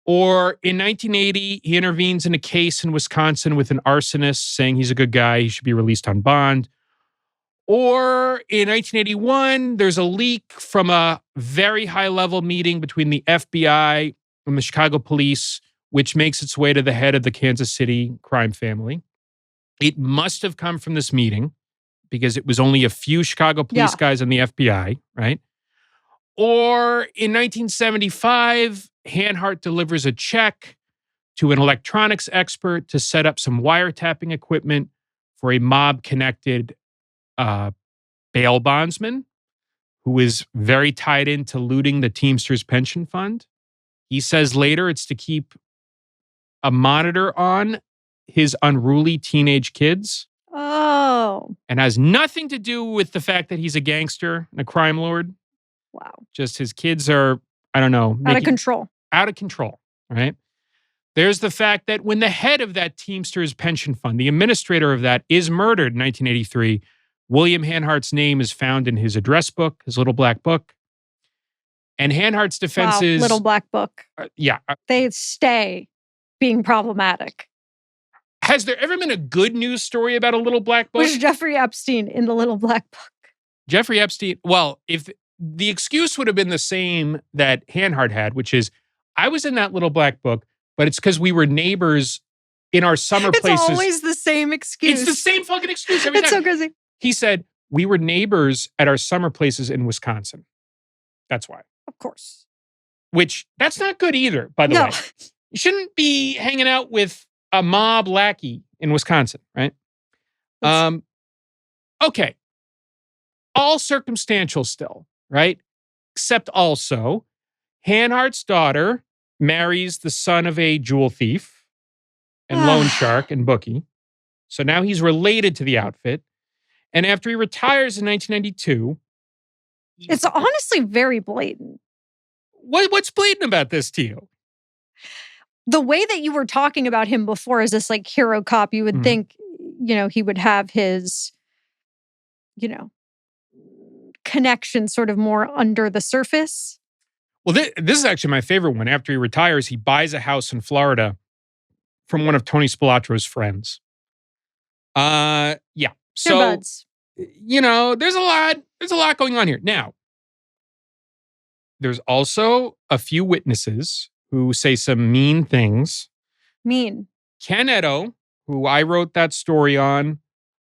S2: Or in 1980, he intervenes in a case in Wisconsin with an arsonist saying he's a good guy, he should be released on bond. Or in 1981, there's a leak from a very high-level meeting between the FBI and the Chicago police, which makes its way to the head of the Kansas City crime family. It must have come from this meeting because it was only a few Chicago police guys in the FBI, right? Or in 1975, Hanhart delivers a check to an electronics expert to set up some wiretapping equipment for a mob-connected bail bondsman who is very tied into looting the Teamsters pension fund. He says later it's to keep a monitor on his unruly teenage kids.
S1: Oh.
S2: And has nothing to do with the fact that he's a gangster and a crime lord.
S1: Wow.
S2: Just his kids are, I don't know.
S1: Out of control.
S2: Out of control, right? There's the fact that when the head of that Teamsters pension fund, the administrator of that, is murdered in 1983, William Hanhart's name is found in his address book, his little black book. And Hanhart's defense is...
S1: Little black book. They stay being problematic.
S2: Has there ever been a good news story about a little black book?
S1: Was Jeffrey Epstein in the little black book?
S2: Jeffrey Epstein, well, if the excuse would have been the same that Hanhart had, which is, I was in that little black book, but it's because we were neighbors in our summer places.
S1: It's always the same excuse.
S2: It's the same fucking excuse every time.
S1: It's so crazy.
S2: He said, we were neighbors at our summer places in Wisconsin. That's why.
S1: Of course.
S2: Which, that's not good either, by the way. You shouldn't be hanging out with a mob lackey in Wisconsin, right? Okay. All circumstantial still, right? Except also, Hanhart's daughter marries the son of a jewel thief and loan shark and bookie. So now he's related to the outfit. And after he retires in 1992...
S1: It's honestly very blatant.
S2: What's blatant about this to you?
S1: The way that you were talking about him before as this like hero cop, you would think, you know, he would have his, you know, connection sort of more under the surface.
S2: Well, this is actually my favorite one. After he retires, he buys a house in Florida from one of Tony Spelatro's friends. Yeah. So,
S1: buds.
S2: You know, there's a lot going on here. Now, there's also a few witnesses who say some mean things.
S1: Mean.
S2: Ken Edo, who I wrote that story on,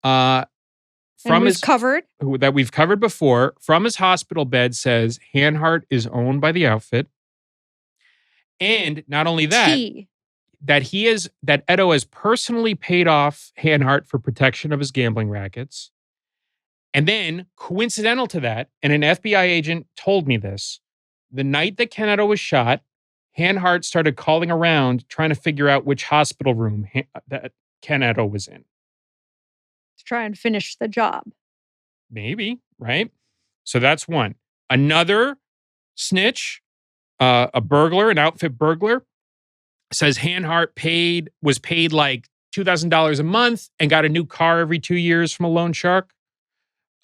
S2: that we've covered before, from his hospital bed says Hanhart is owned by the outfit. And not only that, that Edo has personally paid off Hanhart for protection of his gambling rackets. And then, coincidental to that, and an FBI agent told me this, the night that Ken Edo was shot, Hanhart started calling around trying to figure out which hospital room that Ken Edo was in.
S1: To try and finish the job.
S2: Maybe, right? So that's one. Another snitch, a burglar, an outfit burglar, says Hanhart was paid like $2,000 a month and got a new car every 2 years from a loan shark.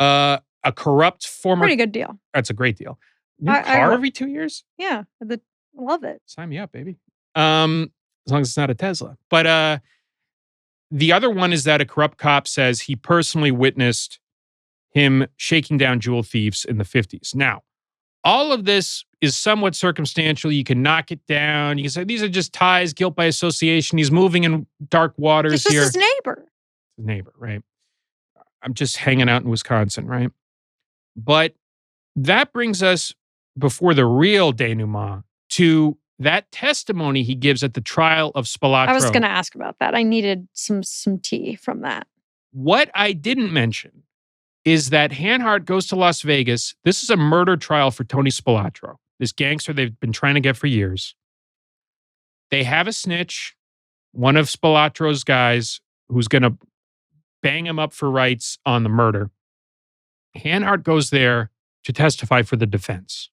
S2: A corrupt former...
S1: Pretty good deal.
S2: That's a great deal. New car every 2 years?
S1: Yeah, I love it.
S2: Sign me up, baby. As long as it's not a Tesla. But the other one is that a corrupt cop says he personally witnessed him shaking down jewel thieves in the 50s. Now, all of this is somewhat circumstantial. You can knock it down. You can say, these are just ties, guilt by association. He's moving in dark waters
S1: It's just
S2: here.
S1: his neighbor.
S2: His neighbor, right? I'm just hanging out in Wisconsin, right? But that brings us before the real denouement to that testimony he gives at the trial of Spelatro.
S1: I was going to ask about that. I needed some tea from that.
S2: What I didn't mention is that Hanhart goes to Las Vegas. This is a murder trial for Tony Spelatro, this gangster they've been trying to get for years. They have a snitch, one of Spelatro's guys, who's going to bang him up for rights on the murder. Hanhart goes there to testify for the defense,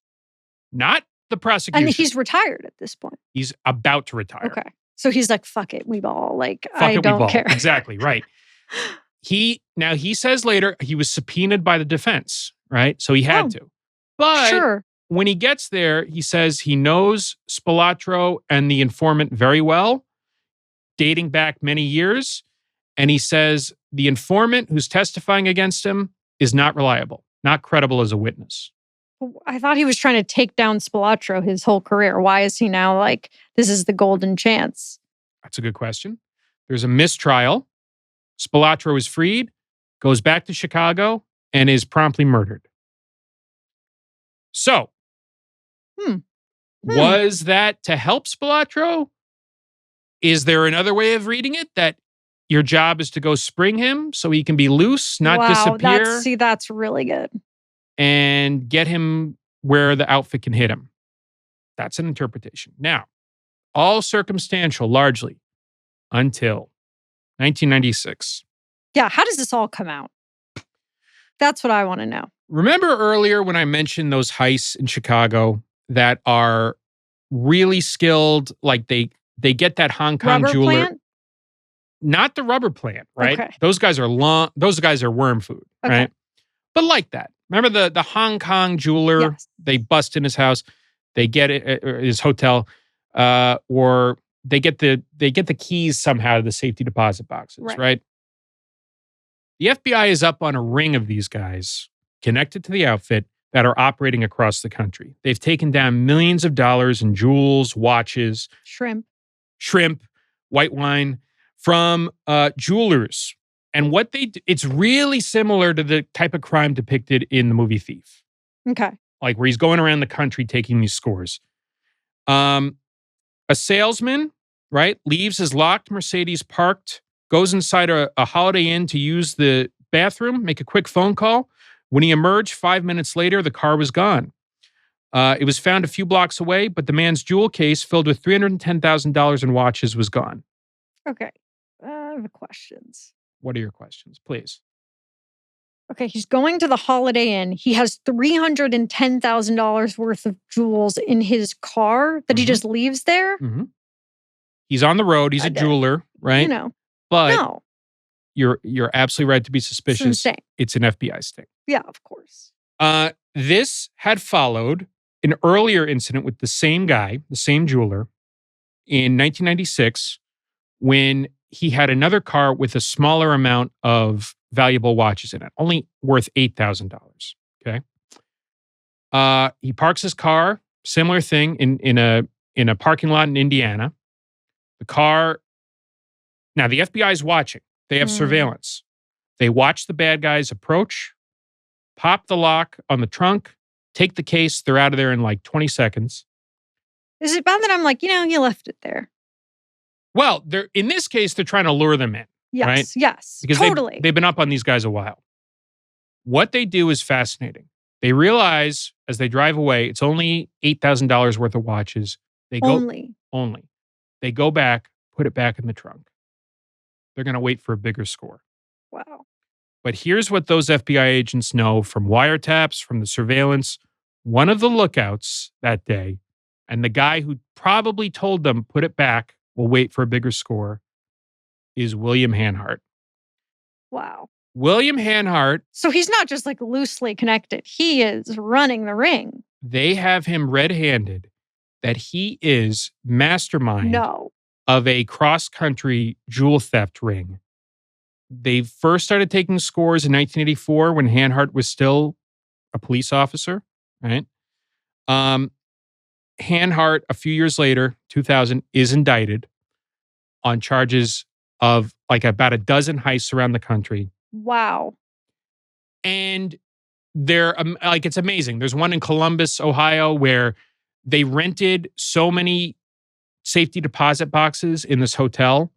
S2: not the prosecution.
S1: And he's retired at this point.
S2: He's about to retire.
S1: Okay. So he's like, fuck it, we ball. Like,
S2: Fuck
S1: I
S2: it, we
S1: don't
S2: ball.
S1: care.
S2: Exactly, right. He says later he was subpoenaed by the defense, right? So he had to. But
S1: sure.
S2: When he gets there, he says he knows Spelatro and the informant very well, dating back many years. And he says the informant who's testifying against him is not reliable, not credible as a witness.
S1: I thought he was trying to take down Spelatro his whole career. Why is he now like, this is the golden chance?
S2: That's a good question. There's a mistrial. Spelatro is freed, goes back to Chicago, and is promptly murdered. So, was that to help Spelatro? Is there another way of reading it that your job is to go spring him so he can be loose, not disappear?
S1: That's really good.
S2: And get him where the outfit can hit him. That's an interpretation. Now, all circumstantial largely until 1996.
S1: Yeah, how does this all come out? That's what I want to know.
S2: Remember earlier when I mentioned those heists in Chicago that are really skilled, like they get that Hong Kong
S1: Rubber
S2: jeweler.
S1: plant?
S2: Not the rubber plant, right?
S1: Okay.
S2: Those guys are worm food, right? But like that. Remember the Hong Kong jeweler?
S1: Yes.
S2: They bust in his house, they get it his hotel, or they get the keys somehow to the safety deposit boxes, right? The FBI is up on a ring of these guys connected to the outfit that are operating across the country. They've taken down millions of dollars in jewels, watches,
S1: shrimp,
S2: white wine from jewelers. And what it's really similar to the type of crime depicted in the movie Thief.
S1: Okay.
S2: Like where he's going around the country taking these scores. A salesman, right, leaves his locked Mercedes parked, goes inside a Holiday Inn to use the bathroom, make a quick phone call. When he emerged 5 minutes later, the car was gone. It was found a few blocks away, but the man's jewel case filled with $310,000 in watches was gone.
S1: Okay. I have questions.
S2: What are your questions, please?
S1: Okay, he's going to the Holiday Inn. He has $310,000 worth of jewels in his car that he just leaves there.
S2: Mm-hmm. He's on the road. He's a jeweler, right?
S1: You know,
S2: but
S1: no.
S2: You're absolutely right to be suspicious.
S1: It's insane.
S2: It's an FBI sting.
S1: Yeah, of course.
S2: This had followed an earlier incident with the same guy, the same jeweler, in 1996, when he had another car with a smaller amount of valuable watches in it, only worth $8,000. Okay. He parks his car, similar thing in a parking lot in Indiana. The car. Now the FBI is watching. They have surveillance. They watch the bad guys approach, pop the lock on the trunk, take the case. They're out of there in like 20 seconds.
S1: Is it bad that I'm like, you left it there?
S2: Well, in this case, they're trying to lure them in.
S1: Yes,
S2: right?
S1: yes,
S2: Because
S1: totally.
S2: they've been up on these guys a while. What they do is fascinating. They realize as they drive away, it's only $8,000 worth of watches. They go only. They go back, put it back in the trunk. They're going to wait for a bigger score.
S1: Wow.
S2: But here's what those FBI agents know from wiretaps, from the surveillance. One of the lookouts that day, and the guy who probably told them, put it back, we'll wait for a bigger score, is William Hanhart.
S1: Wow.
S2: William Hanhart.
S1: So he's not just like loosely connected. He is running the ring.
S2: They have him red-handed that he is mastermind of a cross-country jewel theft ring. They first started taking scores in 1984 when Hanhart was still a police officer, right? Hanhart, a few years later, 2000, is indicted on charges of like about a dozen heists around the country.
S1: Wow.
S2: And they're like, it's amazing. There's one in Columbus, Ohio, where they rented so many safety deposit boxes in this hotel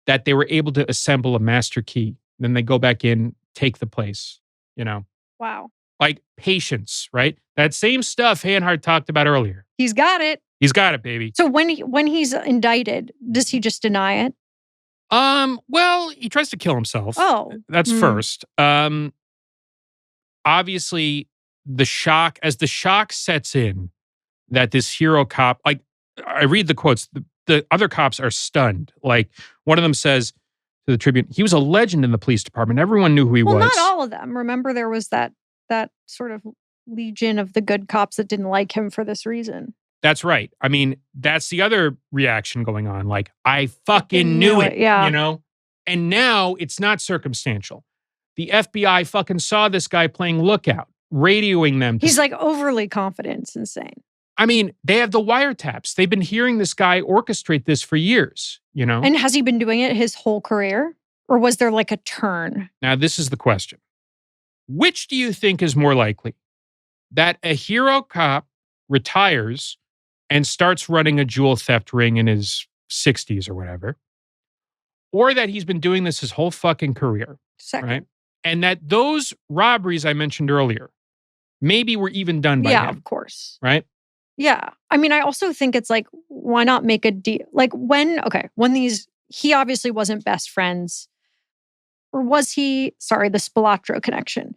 S2: that they were able to assemble a master key. Then they go back in, take the place, you know?
S1: Wow.
S2: Like patience, right? That same stuff Hanhart talked about earlier.
S1: He's got it.
S2: He's got it, baby.
S1: So when he's indicted, does he just deny it?
S2: Well, he tries to kill himself.
S1: Oh.
S2: That's first. Obviously, the shock sets in that this hero cop, like I read the quotes, the other cops are stunned. Like one of them says to the Tribune, he was a legend in the police department. Everyone knew who he was.
S1: Well, not all of them. Remember, there was that sort of legion of the good cops that didn't like him for this reason.
S2: That's right. I mean, that's the other reaction going on. Like, I fucking knew it,
S1: yeah.
S2: You know? And now it's not circumstantial. The FBI fucking saw this guy playing lookout, radioing them.
S1: He's like overly confident. It's insane.
S2: I mean, they have the wiretaps. They've been hearing this guy orchestrate this for years, you know?
S1: And has he been doing it his whole career? Or was there like a turn?
S2: Now, this is the question. Which do you think is more likely? That a hero cop retires and starts running a jewel theft ring in his 60s or whatever, or that he's been doing this his whole fucking career,
S1: Second.
S2: Right? And that those robberies I mentioned earlier maybe were even done by him.
S1: Yeah, of course.
S2: Right?
S1: Yeah. I mean, I also think it's like, why not make a deal? Like when he obviously wasn't best friends. Or was he, the Spelatro connection.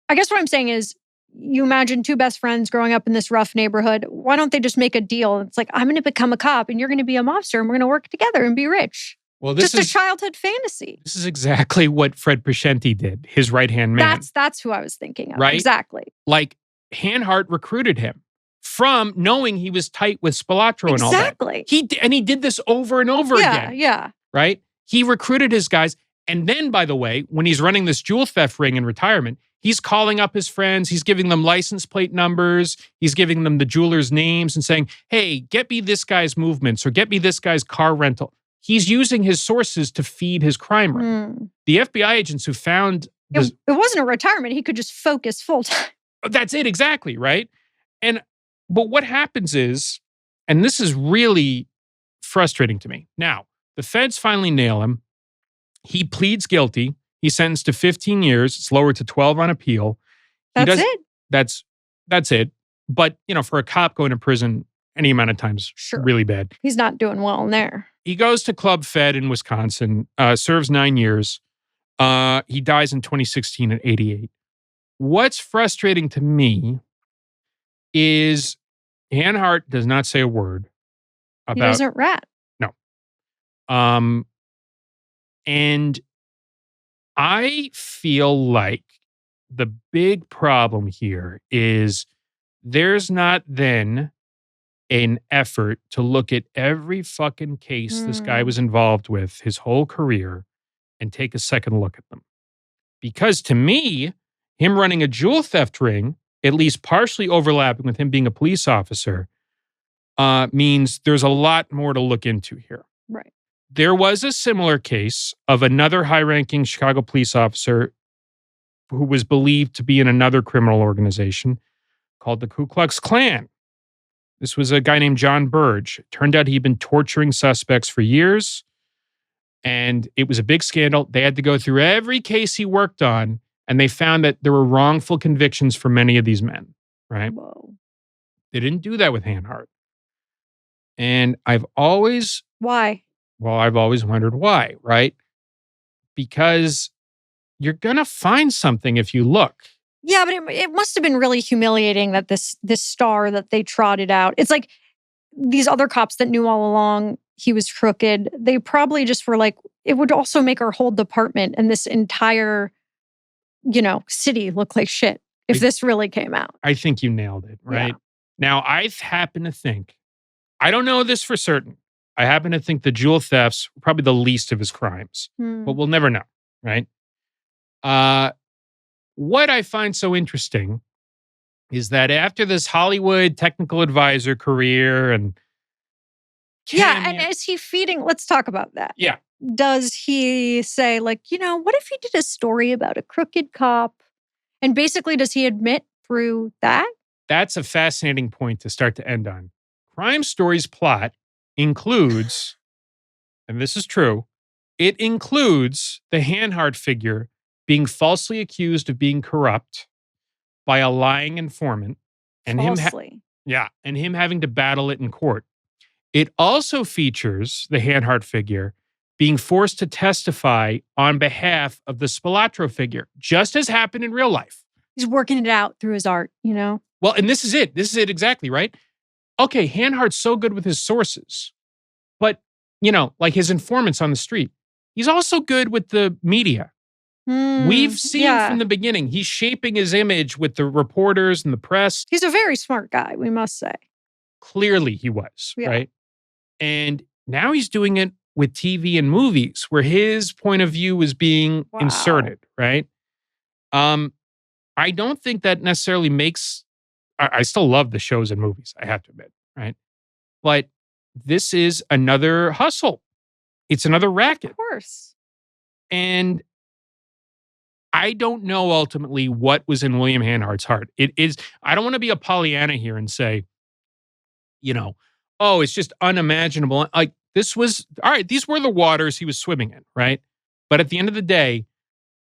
S1: I guess what I'm saying is, you imagine two best friends growing up in this rough neighborhood. Why don't they just make a deal? It's like, I'm going to become a cop and you're going to be a mobster and we're going to work together and be rich.
S2: Well, this is
S1: a childhood fantasy.
S2: This is exactly what Fred Prescenti did, his right-hand man.
S1: That's who I was thinking of.
S2: Right?
S1: Exactly.
S2: Like, Hanhart recruited him from knowing he was tight with Spelatro and all that.
S1: Exactly.
S2: He did this over and over again.
S1: Yeah.
S2: Right? He recruited his guys. And then, by the way, when he's running this jewel theft ring in retirement, he's calling up his friends. He's giving them license plate numbers. He's giving them the jeweler's names and saying, hey, get me this guy's movements or get me this guy's car rental. He's using his sources to feed his crime ring. The FBI agents who found
S1: it wasn't a retirement. He could just focus full time.
S2: That's it, exactly, right? But what happens is, and this is really frustrating to me. Now, the feds finally nail him. He pleads guilty. He's sentenced to 15 years. It's lowered to 12 on appeal.
S1: That's it?
S2: That's it. But, for a cop going to prison any amount of time is really bad.
S1: He's not doing well in there.
S2: He goes to Club Fed in Wisconsin, serves 9 years. He dies in 2016 at 88. What's frustrating to me is Hanhart does not say a word about...
S1: He doesn't rat.
S2: No. And I feel like the big problem here is there's not then an effort to look at every fucking case this guy was involved with his whole career and take a second look at them. Because to me, him running a jewel theft ring, at least partially overlapping with him being a police officer, means there's a lot more to look into here.
S1: Right.
S2: There was a similar case of another high-ranking Chicago police officer who was believed to be in another criminal organization called the Ku Klux Klan. This was a guy named John Burge. It turned out he'd been torturing suspects for years, and it was a big scandal. They had to go through every case he worked on, and they found that there were wrongful convictions for many of these men, right?
S1: Whoa.
S2: They didn't do that with Hanhart. And I've always...
S1: Why?
S2: Well, I've always wondered why, right? Because you're going to find something if you look.
S1: Yeah, but it must have been really humiliating that this star that they trotted out. It's like these other cops that knew all along he was crooked. They probably just were like, it would also make our whole department and this entire, city look like shit if this really came out.
S2: I think you nailed it, right? Yeah. Now, I happen to think, I don't know this for certain. I happen to think the jewel thefts were probably the least of his crimes, but we'll never know, right? What I find so interesting is that after this Hollywood technical advisor career and
S1: and is he feeding? Let's talk about that.
S2: Yeah.
S1: Does he say what if he did a story about a crooked cop? And basically, does he admit through that?
S2: That's a fascinating point to start to end on. Crime Story's plot includes, and this is true, it includes the Hanhart figure being falsely accused of being corrupt by a lying informant, and him having to battle it in court. It also features the Hanhart figure being forced to testify on behalf of the Spelatro figure, just as happened in real life.
S1: He's working it out through his art,
S2: Well, and this is it. This is it exactly, right? Okay, Hanhart's so good with his sources, but, like his informants on the street, he's also good with the media. We've seen from the beginning, he's shaping his image with the reporters and the press.
S1: He's a very smart guy, we must say.
S2: Clearly he was, right? And now he's doing it with TV and movies where his point of view is being inserted, right? I don't think that necessarily makes... I still love the shows and movies, I have to admit, right? But this is another hustle. It's another racket.
S1: Of course.
S2: And I don't know ultimately what was in William Hanhart's heart. It is, I don't want to be a Pollyanna here and say, oh, it's just unimaginable. Like this was, all right, these were the waters he was swimming in, right? But at the end of the day,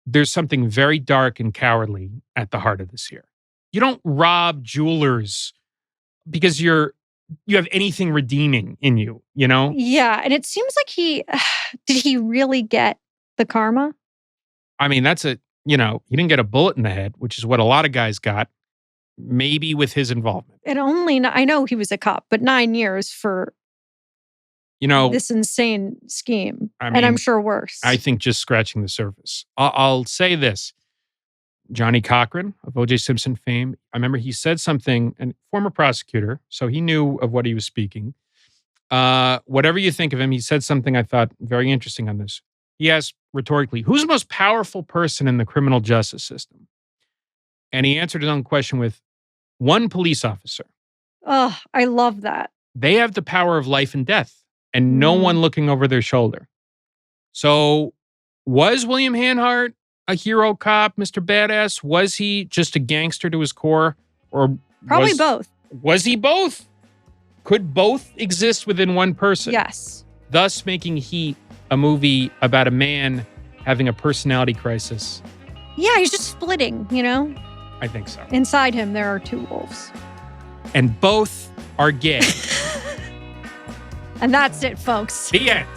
S2: there's something very dark and cowardly at the heart of this here. You don't rob jewelers because you have anything redeeming in you,
S1: Yeah, and it seems like did he really get the karma?
S2: I mean, he didn't get a bullet in the head, which is what a lot of guys got, maybe with his involvement.
S1: And I know he was a cop, but 9 years for this insane scheme. And I'm sure worse.
S2: I think just scratching the surface. I'll say this. Johnny Cochran of O.J. Simpson fame, I remember he said something, and former prosecutor, so he knew of what he was speaking. Whatever you think of him, he said something I thought very interesting on this. He asked rhetorically, who's the most powerful person in the criminal justice system? And he answered his own question with one police officer.
S1: Oh, I love that.
S2: They have the power of life and death and no one looking over their shoulder. So was William Hanhart a hero cop, Mr. Badass? Was he just a gangster to his core? Or
S1: probably both.
S2: Was he both? Could both exist within one person?
S1: Yes.
S2: Thus making Heat a movie about a man having a personality crisis.
S1: Yeah, he's just splitting,
S2: I think so.
S1: Inside him, there are two wolves.
S2: And both are gay.
S1: And that's it, folks.
S2: The end.